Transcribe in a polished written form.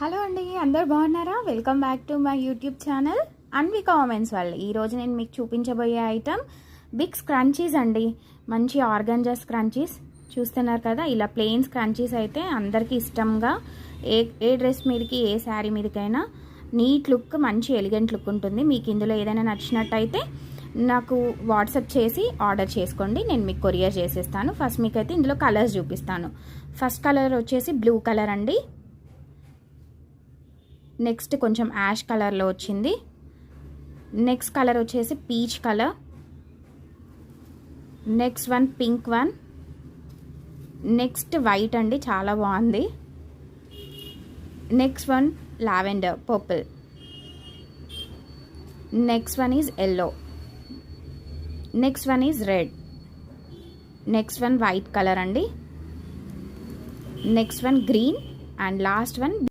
Hello అండి, అందరు బాగున్నారా? Welcome back to my YouTube channel Anvika women's world. ఈరోజు నేను మీకు చూపించబోయే ఐటమ్ బిగ్ స్క్రంచీస్ అండి. మంచి ఆర్గంజా స్క్రంచీస్ చూస్తున్నారు కదా. ఇలా ప్లెయిన్ స్క్రంచీస్ అయితే అందరికీ ఇష్టంగా ఏ డ్రెస్ మీదకి ఏ శారీ మీదకైనా నీట్ లుక్, మంచి ఎలిగెంట్ లుక్ ఉంటుంది. మీకు ఇందులో ఏదైనా నచ్చినట్టయితే నాకు వాట్సాప్ చేసి ఆర్డర్ చేసుకోండి, నేను మీకు కొరియర్ చేసేస్తాను. ఫస్ట్ మీకైతే ఇందులో కలర్స్ చూపిస్తాను. ఫస్ట్ కలర్ వచ్చేసి బ్లూ కలర్ అండి. నెక్స్ట్ కొంచెం యాష్ కలర్లో వచ్చింది. నెక్స్ట్ కలర్ వచ్చేసి peach colour. Next one pink one. Next white అండి, చాలా బాగుంది. Next one lavender purple. Next one is yellow. Next one is red. Next one white colour అండి. Next one green and last one